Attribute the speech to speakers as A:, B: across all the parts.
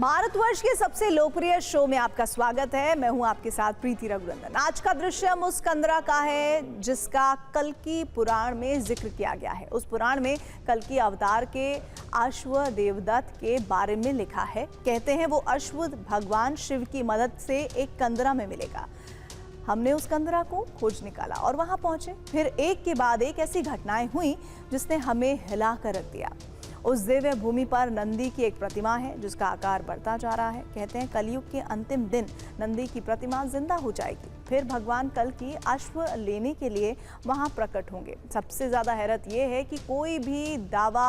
A: भारतवर्ष के सबसे लोकप्रिय शो में आपका स्वागत है। मैं हूं आपके साथ प्रीति रघुनंदन। आज का दृश्यम उस कंदरा का है जिसका कल्कि पुराण में जिक्र किया गया है। उस पुराण में कल्कि अवतार के अश्व देवदत्त के बारे में लिखा है। कहते हैं वो अश्व भगवान शिव की मदद से एक कंदरा में मिलेगा। हमने उस कंदरा को खोज निकाला और वहां पहुंचे। फिर एक के बाद एक ऐसी घटनाएं हुई जिसने हमें हिला कर रख दिया। उस दिव्य भूमि पर नंदी की एक प्रतिमा है जिसका आकार बढ़ता जा रहा है। कहते हैं कलयुग के अंतिम दिन नंदी की प्रतिमा जिंदा हो जाएगी। फिर भगवान कल्कि अश्व लेने के लिए वहां प्रकट होंगे। सबसे ज्यादा हैरत यह है कि कोई भी दावा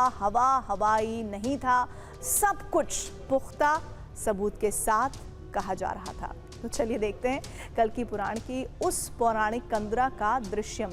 A: हवाई नहीं था। सब कुछ पुख्ता सबूत के साथ कहा जा रहा था। तो चलिए देखते हैं कल्कि पुराण की उस पौराणिक कंदरा का दृश्यम।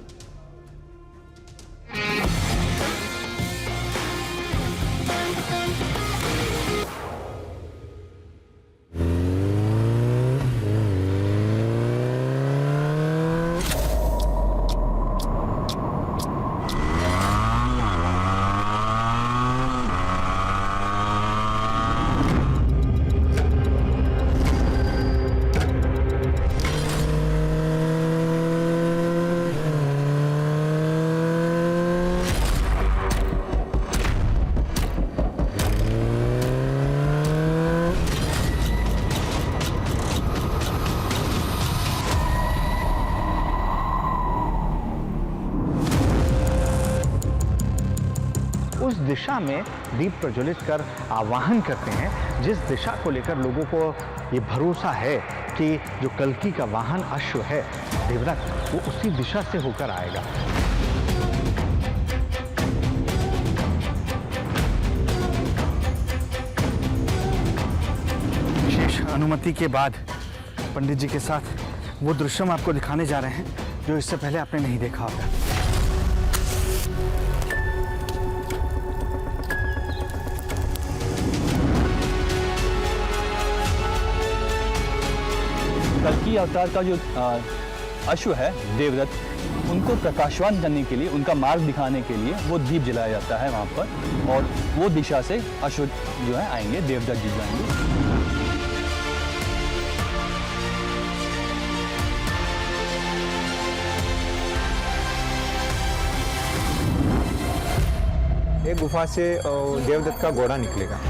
B: उस दिशा में दीप प्रज्वलित कर आवाहन करते हैं जिस दिशा को लेकर लोगों को ये भरोसा है कि जो कल्कि का वाहन अश्व है देवदत्त, वो उसी दिशा से होकर आएगा।
C: विशेष अनुमति के बाद पंडित जी के साथ वो दृश्य हम आपको दिखाने जा रहे हैं जो इससे पहले आपने नहीं देखा होगा।
D: कल्कि अवतार का जो अश्व है देवदत्त, उनको प्रकाशवान करने के लिए, उनका मार्ग दिखाने के लिए वो दीप जलाया जाता है वहाँ पर, और वो दिशा से अश्व जो है आएंगे, देवदत्त जी जो आएंगे।
E: एक गुफा से देवदत्त का घोड़ा निकलेगा।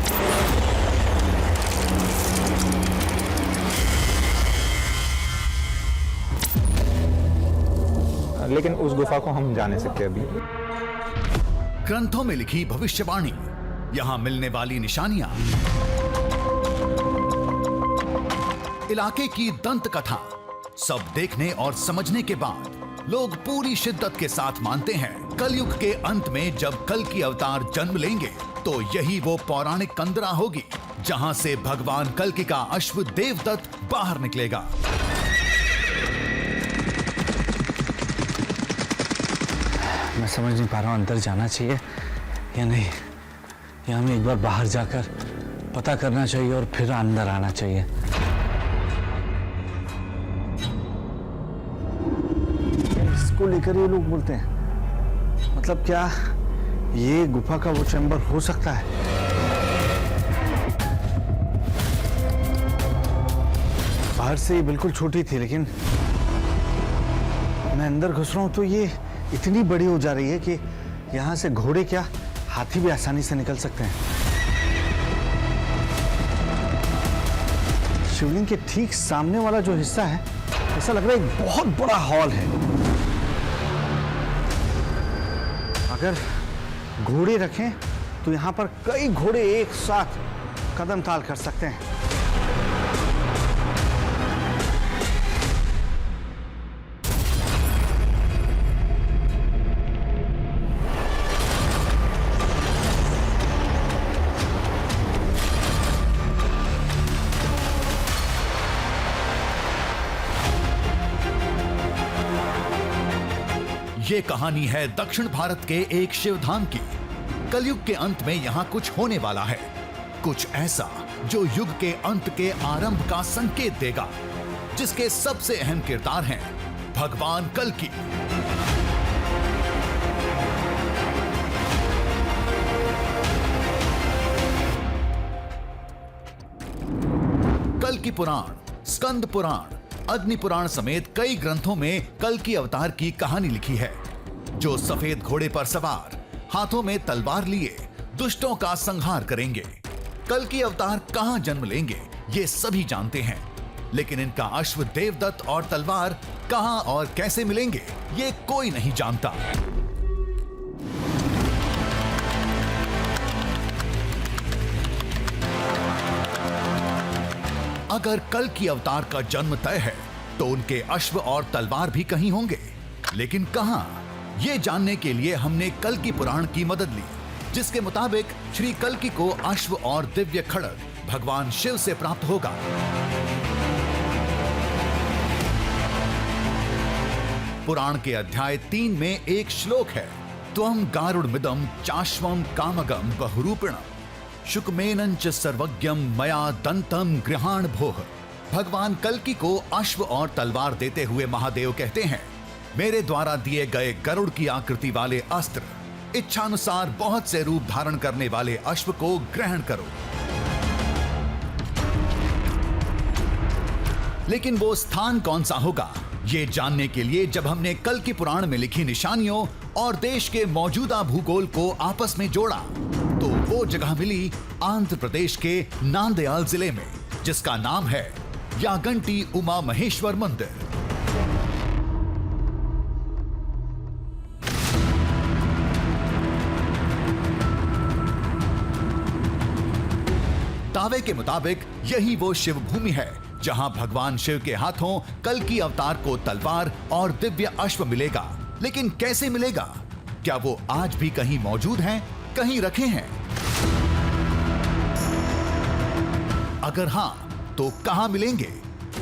E: लेकिन उस गुफा को हम जा नहीं सकते अभी।
F: ग्रंथों में लिखी भविष्यवाणी, यहां मिलने वाली निशानियां, इलाके की दंत कथा, सब देखने और समझने के बाद लोग पूरी शिद्दत के साथ मानते हैं कलयुग के अंत में जब कल्कि अवतार जन्म लेंगे तो यही वो पौराणिक कंदरा होगी जहां से भगवान कल्कि का अश्व देवदत्त बाहर निकलेगा।
C: मैं समझ नहीं पा रहा हूँ अंदर जाना चाहिए या नहीं, या हमें एक बार बाहर जाकर पता करना चाहिए और फिर अंदर आना चाहिए। इसको लेकर ये लोग बोलते हैं, मतलब क्या ये गुफा का वो चैम्बर हो सकता है? बाहर से ये बिल्कुल छोटी थी, लेकिन मैं अंदर घुस रहा हूं तो ये इतनी बड़ी हो जा रही है कि यहां से घोड़े क्या हाथी भी आसानी से निकल सकते हैं। शिवलिंग के ठीक सामने वाला जो हिस्सा है, ऐसा लग रहा है एक बहुत बड़ा हॉल है। अगर घोड़े रखें तो यहां पर कई घोड़े एक साथ कदम ताल कर सकते हैं।
F: ये कहानी है दक्षिण भारत के एक शिवधाम की। कलयुग के अंत में यहाँ कुछ होने वाला है, कुछ ऐसा जो युग के अंत के आरंभ का संकेत देगा, जिसके सबसे अहम किरदार हैं भगवान कल्कि। कल्कि पुराण, स्कंद पुराण, अग्नि पुराण समेत कई ग्रंथों में कल्कि अवतार की कहानी लिखी है, जो सफेद घोड़े पर सवार, हाथों में तलवार लिए दुष्टों का संहार करेंगे। कल्कि अवतार कहां जन्म लेंगे ये सभी जानते हैं, लेकिन इनका अश्व देवदत्त और तलवार कहां और कैसे मिलेंगे ये कोई नहीं जानता। अगर कल्कि अवतार का जन्म तय है तो उनके अश्व और तलवार भी कहीं होंगे, लेकिन कहां, ये जानने के लिए हमने कल्कि पुराण की मदद ली, जिसके मुताबिक श्री कल्कि को अश्व और दिव्य खड्ग भगवान शिव से प्राप्त होगा। पुराण के अध्याय 3 में एक श्लोक है, त्वं गारुड़मिदं चाश्वं कामगं बहुरूपिणं शुकमेनं च सर्वज्ञं मया दंतं गृहाण भोः। भगवान कल्कि को अश्व और तलवार देते हुए महादेव कहते हैं, मेरे द्वारा दिए गए गरुड़ की आकृति वाले अस्त्र, इच्छानुसार बहुत से रूप धारण करने वाले अश्व को ग्रहण करो। लेकिन वो स्थान कौन सा होगा, ये जानने के लिए जब हमने कल्कि पुराण में लिखी निशानियों और देश के मौजूदा भूगोल को आपस में जोड़ा, तो वो जगह मिली आंध्र प्रदेश के नांदयाल जिले में, जिसका नाम है यागंटी उमा महेश्वर मंदिर। दावे के मुताबिक यही वो शिव भूमि है जहां भगवान शिव के हाथों कल्कि अवतार को तलवार और दिव्य अश्व मिलेगा। लेकिन कैसे मिलेगा? क्या वो आज भी कहीं मौजूद हैं, कहीं रखे हैं? अगर हां, तो कहां मिलेंगे?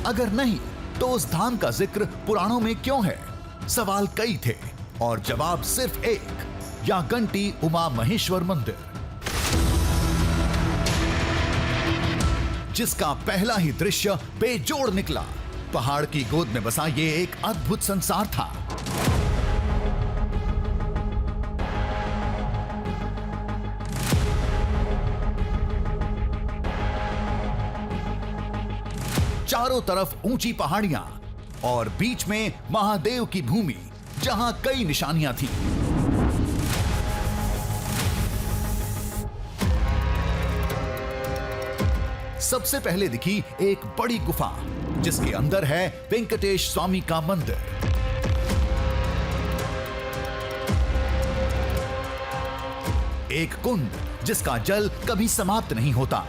F: अगर नहीं, तो उस धाम का जिक्र पुराणों में क्यों है? सवाल कई थे और जवाब सिर्फ एक, यागंटी उमा महेश्वर मंदिर, जिसका पहला ही दृश्य बेजोड़ निकला। पहाड़ की गोद में बसा ये एक अद्भुत संसार था। चारों तरफ ऊंची पहाड़ियां और बीच में महादेव की भूमि, जहां कई निशानियां थीं। सबसे पहले दिखी एक बड़ी गुफा, जिसके अंदर है वेंकटेश स्वामी का मंदिर। एक कुंड, जिसका जल कभी समाप्त नहीं होता।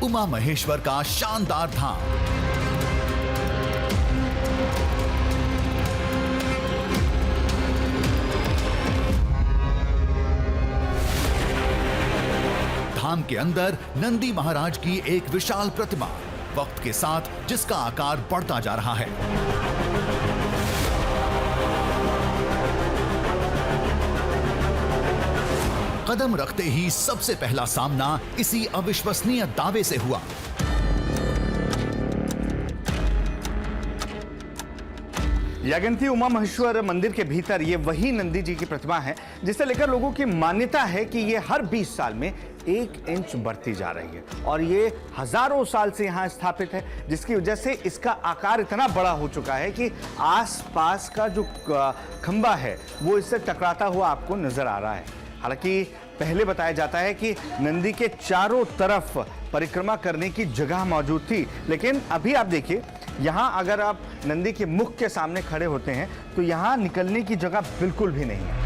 F: उमा महेश्वर का शानदार धाम, धाम के अंदर नंदी महाराज की एक विशाल प्रतिमा, वक्त के साथ जिसका आकार बढ़ता जा रहा है। कदम रखते ही सबसे पहला सामना इसी अविश्वसनीय दावे से हुआ।
B: यागंटी उमा महेश्वर मंदिर के भीतर ये वही नंदी जी की प्रतिमा है जिसे लेकर लोगों की मान्यता है कि ये हर 20 साल में 1 इंच बढ़ती जा रही है और ये हजारों साल से यहाँ स्थापित है, जिसकी वजह से इसका आकार इतना बड़ा हो चुका है कि आसपास का जो खंबा है वो इससे टकराता हुआ आपको नजर आ रहा है। हालांकि पहले बताया जाता है कि नंदी के चारों तरफ परिक्रमा करने की जगह मौजूद थी, लेकिन अभी आप देखिए यहाँ अगर आप नंदी के मुख के सामने खड़े होते हैं तो यहाँ निकलने की जगह बिल्कुल भी नहीं है।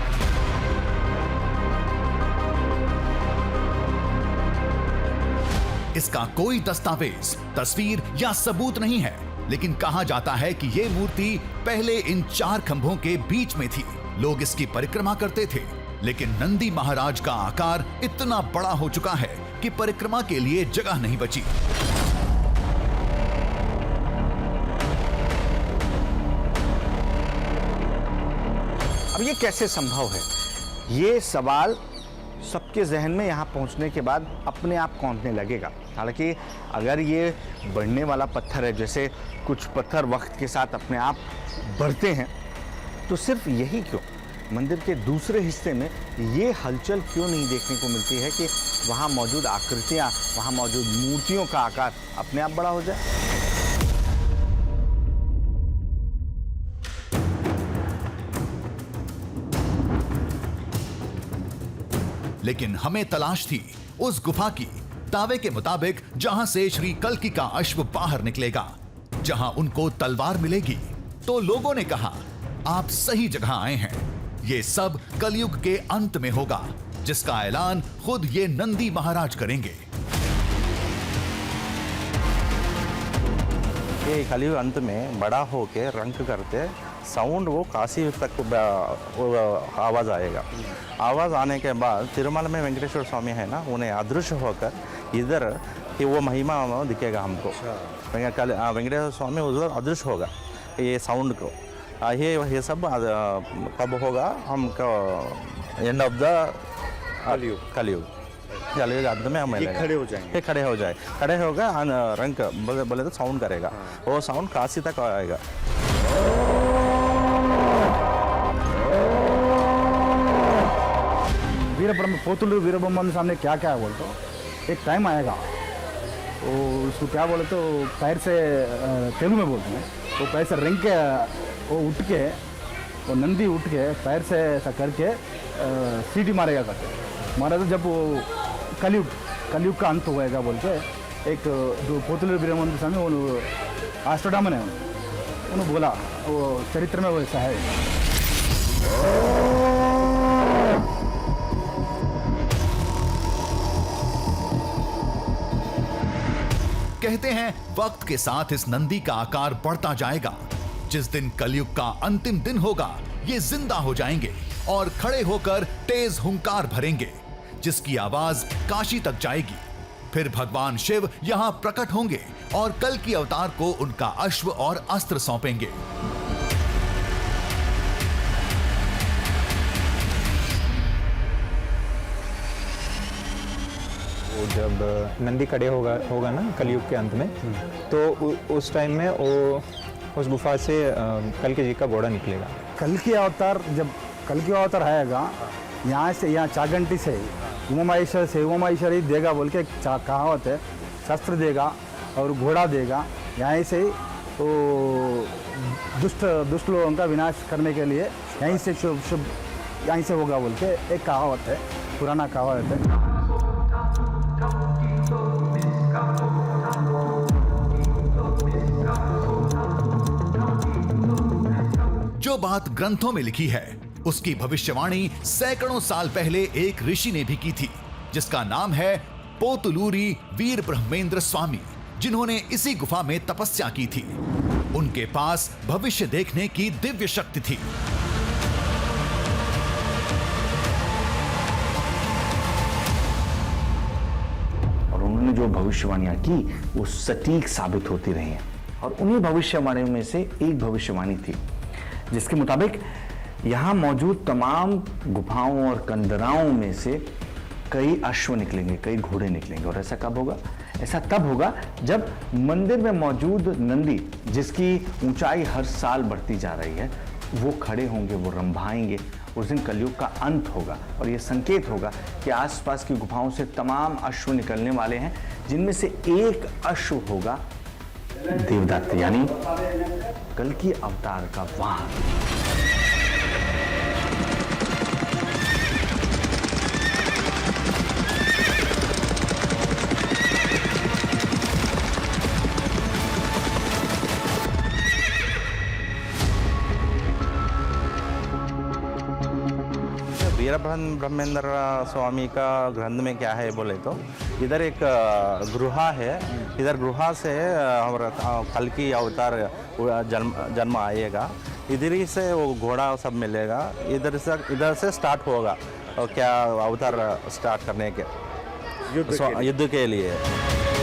F: इसका कोई दस्तावेज, तस्वीर या सबूत नहीं है, लेकिन कहा जाता है कि ये मूर्ति पहले इन 4 खंभों के बीच में थी। लोग इसकी परिक्रमा करते थे, लेकिन नंदी महाराज का आकार इतना बड़ा हो चुका है कि परिक्रमा के लिए जगह नहीं बची।
B: अब ये कैसे संभव है? ये सवाल सबके जहन में यहाँ पहुँचने के बाद अपने आप कौंधने लगेगा। हालांकि अगर ये बढ़ने वाला पत्थर है, जैसे कुछ पत्थर वक्त के साथ अपने आप बढ़ते हैं, तो सिर्फ यही क्यों,
C: मंदिर के दूसरे हिस्से में ये हलचल क्यों नहीं देखने को मिलती है कि वहाँ मौजूद आकृतियाँ, वहाँ मौजूद मूर्तियों का आकार अपने आप बड़ा हो जाए?
F: लेकिन हमें तलाश थी उस गुफा की, दावे के मुताबिक जहां से श्री कल्कि का अश्व बाहर निकलेगा, जहां उनको तलवार मिलेगी। तो लोगों ने कहा, आप सही जगह आए हैं, ये सब कलयुग के अंत में होगा, जिसका ऐलान खुद ये नंदी महाराज करेंगे।
G: ये कलयुग अंत में बड़ा होके रंग करते साउंड वो काशी तक आवाज़ आएगा। आवाज़ आने के बाद तिरुमल में वेंकटेश्वर स्वामी है ना, उन्हें अदृश्य होकर इधर कि वो महिमा दिखेगा हमको। वेंकटेश्वर स्वामी उधर अदृश्य होगा ये साउंड को। ये सब कब होगा? हमको एंड ऑफ द कलयुग अंत में हम खड़े हो जाएंगे। खड़े होगा रंग बोले तो साउंड करेगा, वो साउंड काशी तक आएगा।
H: पोतुलूर वीरब्रह्म सामने क्या क्या है बोलते हो, एक टाइम आएगा वो उसको क्या बोले तो पैर से तेलुगु में बोलते हैं, वो पैर से रिंग के वो उठ के वो नंदी उठ के पैर से ऐसा करके सीटी मारेगा करते मारा। तो जब वो कलयुग का अंत होएगा बोल के एक जो पोतुलूर वीरब्रह्म सामने वो आस्ट्रोडामन है, उन्होंने बोला, वो चरित्र में वो ऐसा है।
F: कहते हैं वक्त के साथ इस नंदी का आकार बढ़ता जाएगा। जिस दिन कलयुग का अंतिम दिन होगा, ये जिंदा हो जाएंगे और खड़े होकर तेज हुंकार भरेंगे, जिसकी आवाज काशी तक जाएगी। फिर भगवान शिव यहां प्रकट होंगे और कल्कि अवतार को उनका अश्व और अस्त्र सौंपेंगे।
E: जब नंदी खड़े होगा ना कलयुग के अंत में, तो उस टाइम में वो उस गुफा से कल्कि जी का घोड़ा निकलेगा।
H: कल्कि अवतार जब कल्कि अवतार आएगा, यहाँ से यहाँ चागंटी से उमामहेश्वरी देगा बोल के कहावत है। शस्त्र देगा और घोड़ा देगा, यहाँ से वो दुष्ट लोगों का विनाश करने के लिए यहीं से शुभ यहीं से होगा बोल के एक कहावत है, पुराना कहावत है।
F: जो बात ग्रंथों में लिखी है, उसकी भविष्यवाणी सैकड़ों साल पहले एक ऋषि ने भी की थी, जिसका नाम है पोतुलूरी वीर ब्रह्मेंद्र स्वामी, जिन्होंने इसी गुफा में तपस्या की थी। उनके पास भविष्य देखने की दिव्य शक्ति थी।
C: और उन्होंने जो भविष्यवाणियां की वो सटीक साबित होती रही हैं। और उन्हीं भविष्यवाणियों में से एक भविष्यवाणी थी जिसके मुताबिक यहाँ मौजूद तमाम गुफाओं और कंदराओं में से कई अश्व निकलेंगे, कई घोड़े निकलेंगे। और ऐसा कब होगा? ऐसा तब होगा जब मंदिर में मौजूद नंदी, जिसकी ऊंचाई हर साल बढ़ती जा रही है, वो खड़े होंगे, वो रंभाएंगे। उस दिन कलयुग का अंत होगा और ये संकेत होगा कि आसपास की गुफाओं से तमाम अश्व निकलने वाले हैं, जिनमें से एक अश्व होगा देवदत्त, यानी कल्कि अवतार का वाहन।
G: वीर ब्रह्मेंद्र स्वामी का ग्रंथ में क्या है बोले तो, इधर एक गुहा है, इधर गुहा से हमारा कल्कि अवतार जन्म आएगा। इधर ही से वो घोड़ा सब मिलेगा, इधर से स्टार्ट होगा और क्या अवतार स्टार्ट करने के युद्ध के लिए।